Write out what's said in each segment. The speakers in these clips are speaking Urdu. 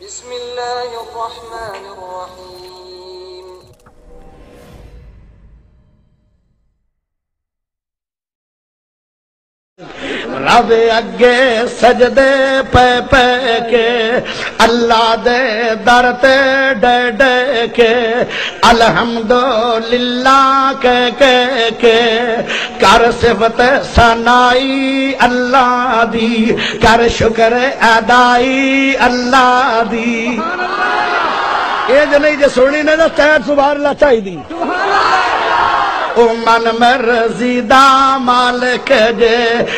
بسم الله الرحمن الرحيم رب اگے سجدے پہ پہ کے اللہ دے در تے ڈے ڈے کے الحمدللہ کہہ کے کر صفت ثنائی اللہ دی کر شکر ادائی اللہ دی یہ جو نہیں جو سنی نے تو تیر سبحان اللہ چاہی دی او من مرضی دا مالک جے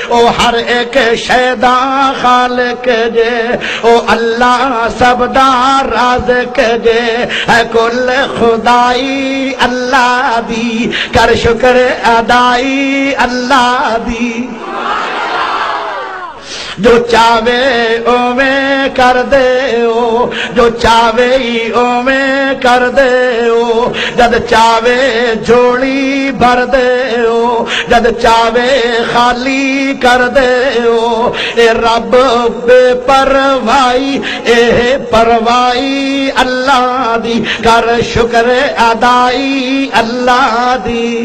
او ہر ایک شیدا خالق جے او اللہ سب دا رازق جے اے کل خدائی اللہ دی کر شکر ادائی اللہ دی جو چاہے اویں کر دے او جو چاہے اویں کر دے او جد چاہے جھولی بھر دے او جد چاہے خالی کر دے او اے رب بے پروائی اے پروائی اللہ دی کر شکر ادائی اللہ دی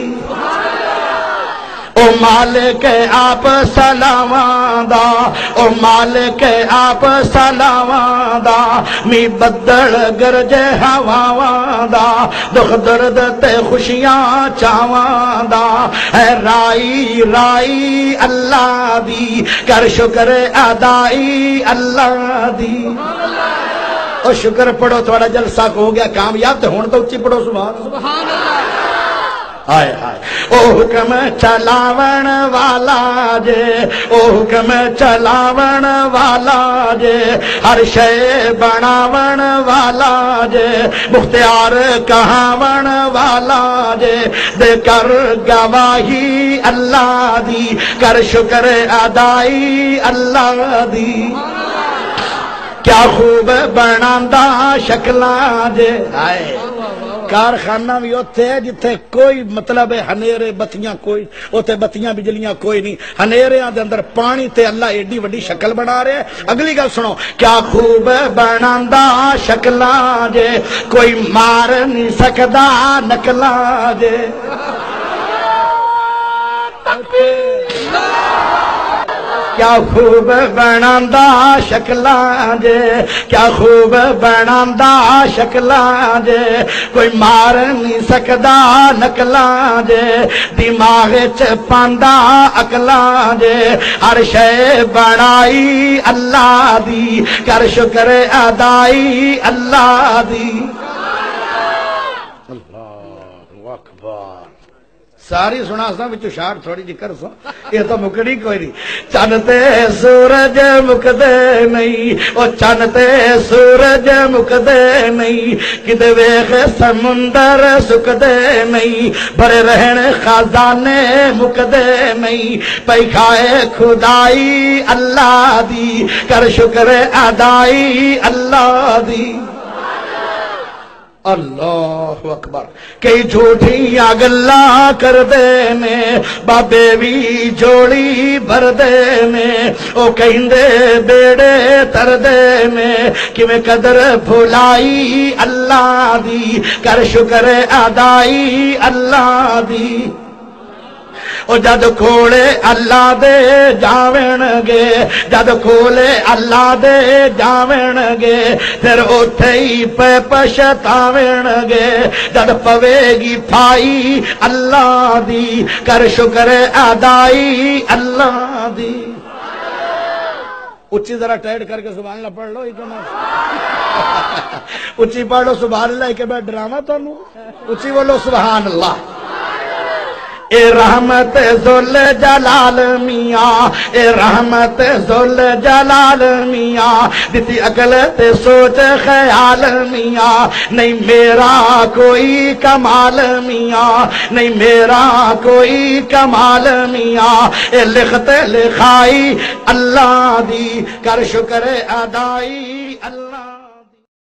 او مالک آپ سلاواں دا او مالک آپ سلاواں دا می بدل گرجے ہواواں دا دکھ درد تے خوشیاں چاواں دا اے رائی رائی اللہ دی کر شکر ادائی اللہ دی او شکر پڑھو تھوڑا جلسہ کو ہو گیا کامیاب تے ہن تو اچھی پڑھو سبحان اللہ آئے آئے او حکم چلاون والا جے او حکم چلاون والا جے ہر شے بناون والا جے مختار کہاون والا جے دے کر گواہی اللہ دی کر شکر ادائی اللہ دی کیا خوب بناندا شکلاں جے آئے کارخانہ بھی ہوتے ہے جتھے کوئی مطلب ہے ہنیرے بتیاں کوئی ہوتے بتیاں بجلیاں کوئی نہیں ہنیریاں دے اندر پانی تے اللہ ایڈی وڈی شکل بنا رہے ہیں اگلی گل سنو کیا خوب بناندا شکلاں جے کوئی مار نہیں سکدا نکلاں جے کیا خوب بناندا شکلاں جے کیا خوب بناندا شکلاں جے کوئی مار نہیں سکدا نکلاں جے دماغ چ پاندا عقلاں جے ہر شے بنائی اللہ دی کر شکر ادائی اللہ دی اللہ اکبر ساری سنا سا بچو شاعر تھوڑی جی کر سا یہ تو مکڑی کوئی نہیں چانتے سورج مکدے نہیں او چانتے سورج مکدے نہیں کدے ویخ سمندر سکدے نہیں بھرے رہن خزانے مکدے نہیں پئی کھائے خدائی اللہ دی کر شکر ادائی اللہ دی اللہ اکبر کئی جھوٹیاں گلاں کر دینے بابے بھی جوڑی بھر دینے او کہندے بیڑے تر دینے کہ میں قدر بھلائی اللہ دی کر شکر ادائی اللہ دی او جد کھولے اللہ دے جاوین گے جد کھولے اللہ دے جاوین گے پھر اٹھے ہی پہ پشتاوین گے جد پوے گی پھائی اللہ دی کر شکر ادائی اللہ دی اچھی ذرا ٹائٹ کر کے سبحان اللہ پڑھ لو اچھی پڑھ لو سبحان اللہ کہ میں ڈراما تو اچھی بولو سبحان اللہ اے رحمت ذل جلال میاں اے رحمت ذل جلال میاں دیتی عقل تے سوچ خیال میاں نہیں میرا کوئی کمال میاں نہیں میرا کوئی کمال میاں اے لکھتے لکھائی اللہ دی کر شکر ادائی